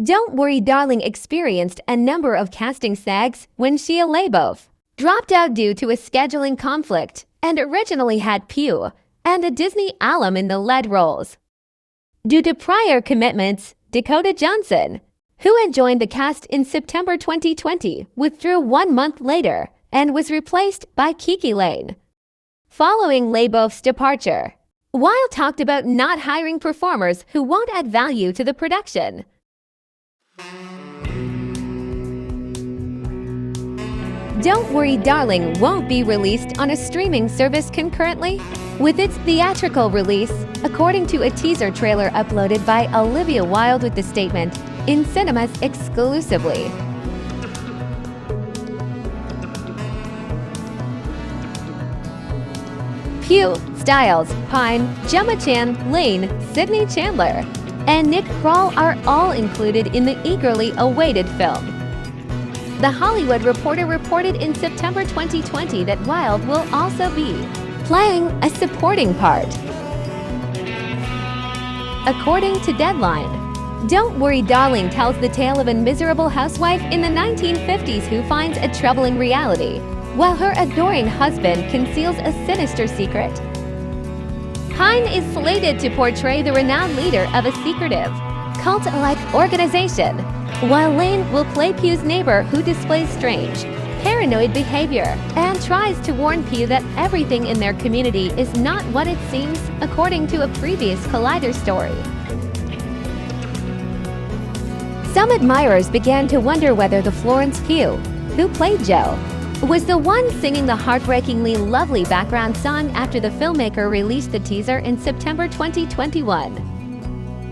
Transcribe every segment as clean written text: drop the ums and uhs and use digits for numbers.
Don't Worry Darling experienced a number of casting snags when Shia LaBeouf dropped out due to a scheduling conflict and originally had Pugh and a Disney alum in the lead roles. Due to prior commitments, Dakota Johnson, who had joined the cast in September 2020, withdrew 1 month later and was replaced by KiKi Layne. Following LaBeouf's departure, Wilde talked about not hiring performers who won't add value to the production. Don't Worry Darling won't be released on a streaming service concurrently with its theatrical release, according to a teaser trailer uploaded by Wilde with the statement, "In cinemas exclusively." Pugh, Styles, Pine, Gemma Chan, Layne, Sydney Chandler, and Nick Kroll are all included in the eagerly awaited film. The Hollywood Reporter reported in September 2020 that Wilde will also be playing a supporting part. According to Deadline, Don't Worry Darling tells the tale of a miserable housewife in the 1950s who finds a troubling reality, while her adoring husband conceals a sinister secret. Pine is slated to portray the renowned leader of a secretive, cult-like organization, while Layne will play Pugh's neighbor who displays strange, paranoid behavior and tries to warn Pugh that everything in their community is not what it seems, according to a previous Collider story. Some admirers began to wonder whether the Florence Pugh, who played Joe, was the one singing the heartbreakingly lovely background song after the filmmaker released the teaser in September 2021.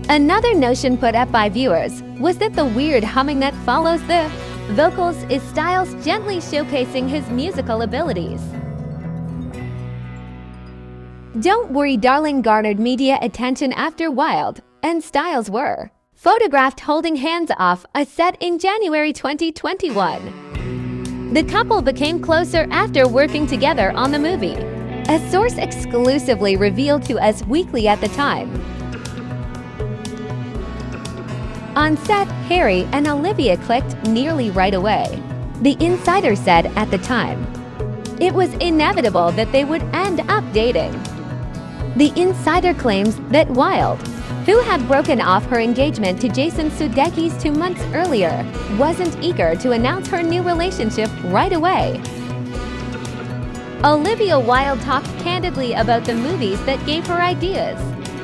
Another notion put up by viewers was that the weird humming that follows the vocals is Styles gently showcasing his musical abilities. Don't Worry Darling garnered media attention after Wilde and Styles were photographed holding hands off a set in January 2021. The couple became closer after working together on the movie, a source exclusively revealed to Us Weekly at the time. On set, Harry and Olivia clicked nearly right away, the insider said at the time. It was inevitable that they would end up dating. The insider claims that Wilde, who had broken off her engagement to Jason Sudeikis 2 months earlier, wasn't eager to announce her new relationship right away. Olivia Wilde talked candidly about the movies that gave her ideas,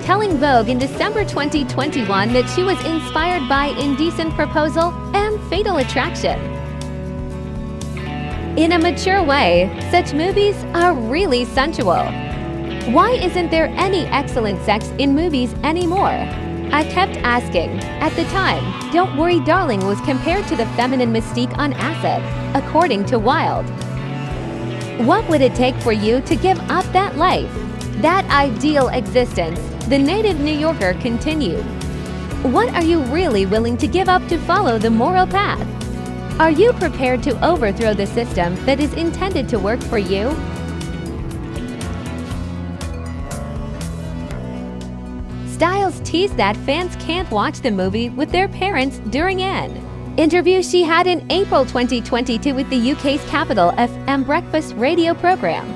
telling Vogue in December 2021 that she was inspired by Indecent Proposal and Fatal Attraction. In a mature way, such movies are really sensual. Why isn't there any excellent sex in movies anymore? I kept asking. At the time, Don't Worry Darling was compared to the feminine mystique on acid, according to Wilde. What would it take for you to give up that life, that ideal existence? The native New Yorker continued. What are you really willing to give up to follow the moral path? Are you prepared to overthrow the system that is intended to work for you? Styles teased that fans can't watch the movie with their parents during an interview she had in April 2022 with the UK's Capital FM breakfast radio program.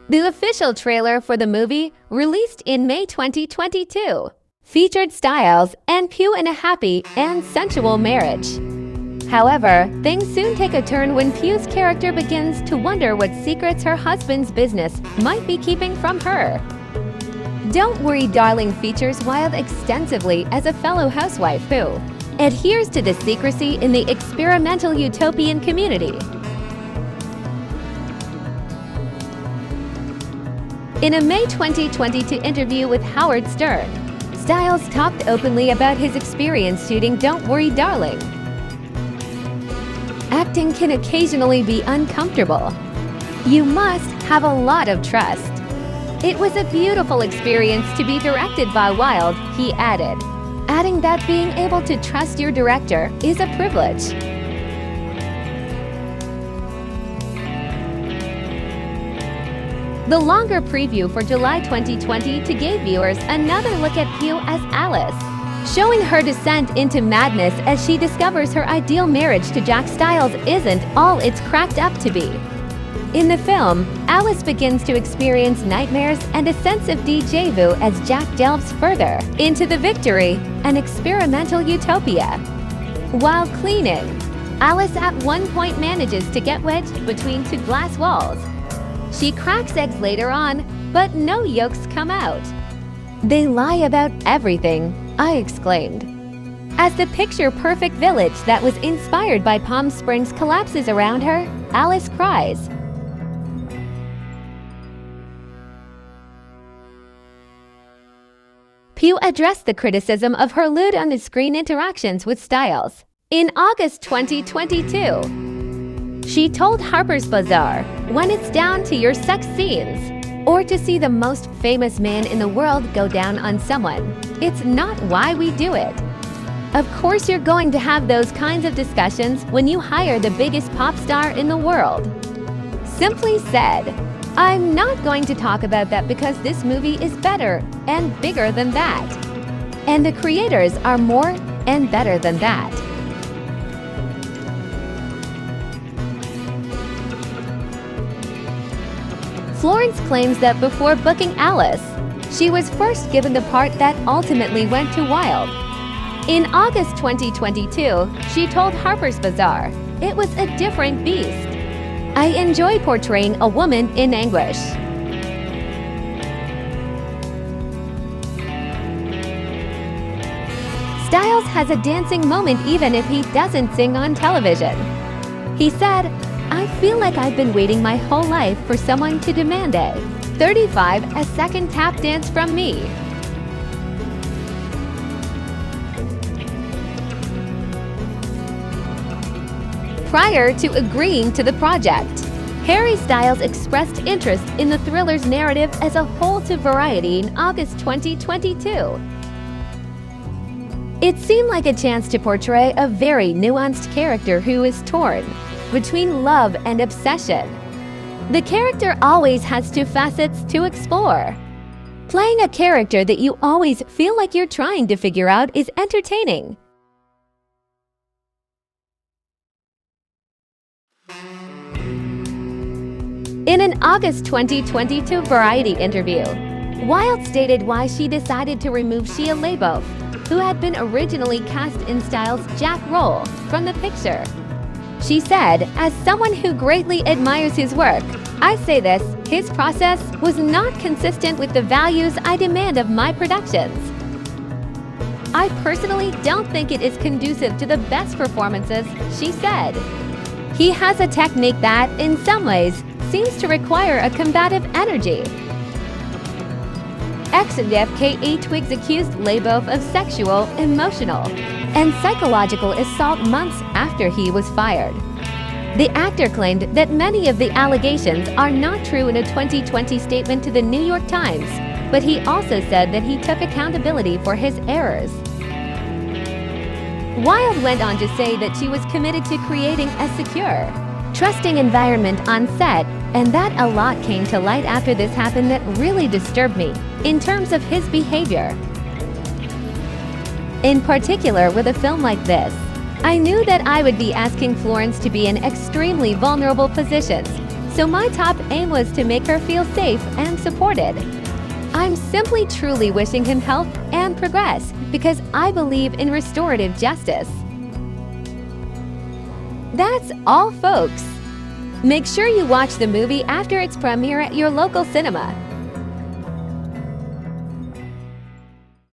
The official trailer for the movie, released in May 2022, featured Styles and Pugh in a happy and sensual marriage. However, things soon take a turn when Pugh's character begins to wonder what secrets her husband's business might be keeping from her. Don't Worry Darling features Wilde extensively as a fellow housewife who adheres to the secrecy in the experimental utopian community. In a May 2022 interview with Howard Stern, Styles talked openly about his experience shooting Don't Worry Darling. Acting can occasionally be uncomfortable. You must have a lot of trust. It was a beautiful experience to be directed by Wilde, he added, adding that being able to trust your director is a privilege. The longer preview for July 2022 gave viewers another look at Pugh as Alice, showing her descent into madness as she discovers her ideal marriage to Jack Stiles isn't all it's cracked up to be. In the film, Alice begins to experience nightmares and a sense of déjà vu as Jack delves further into the Victory, an experimental utopia. While cleaning, Alice at one point manages to get wedged between two glass walls. She cracks eggs later on, but no yolks come out. "They lie about everything," I exclaimed. As the picture-perfect village that was inspired by Palm Springs collapses around her, Alice cries. Pugh addressed the criticism of her lewd on-the-screen interactions with Stiles. In August 2022, she told Harper's Bazaar, "When it's down to your sex scenes, or to see the most famous man in the world go down on someone, it's not why we do it." Of course you're going to have those kinds of discussions when you hire the biggest pop star in the world. Simply said, I'm not going to talk about that because this movie is better and bigger than that. And the creators are more and better than that. Florence claims that before booking Alice, she was first given the part that ultimately went to Wilde. In August 2022, she told Harper's Bazaar, "It was a different beast. I enjoy portraying a woman in anguish." Stiles has a dancing moment even if he doesn't sing on television. He said, "I feel like I've been waiting my whole life for someone to demand a 35-second tap dance from me." Prior to agreeing to the project, Harry Styles expressed interest in the thriller's narrative as a whole to Variety in August 2022. It seemed like a chance to portray a very nuanced character who is torn between love and obsession. The character always has two facets to explore. Playing a character that you always feel like you're trying to figure out is entertaining. In an August 2022 Variety interview, Wilde stated why she decided to remove Shia LaBeouf, who had been originally cast in Stiles' Jack role, from the picture. She said, "As someone who greatly admires his work, I say this, his process was not consistent with the values I demand of my productions. I personally don't think it is conducive to the best performances," she said. "He has a technique that, in some ways, seems to require a combative energy." Ex-FKA Twigs accused LaBeouf of sexual, emotional, and psychological assault months after he was fired. The actor claimed that many of the allegations are not true in a 2020 statement to the New York Times, but he also said that he took accountability for his errors. Wilde went on to say that she was committed to creating a secure, trusting environment on set, and that a lot came to light after this happened that really disturbed me, in terms of his behavior. In particular, with a film like this, I knew that I would be asking Florence to be in extremely vulnerable positions, so my top aim was to make her feel safe and supported. I'm simply truly wishing him health and progress because I believe in restorative justice. That's all, folks. Make sure you watch the movie after its premiere at your local cinema.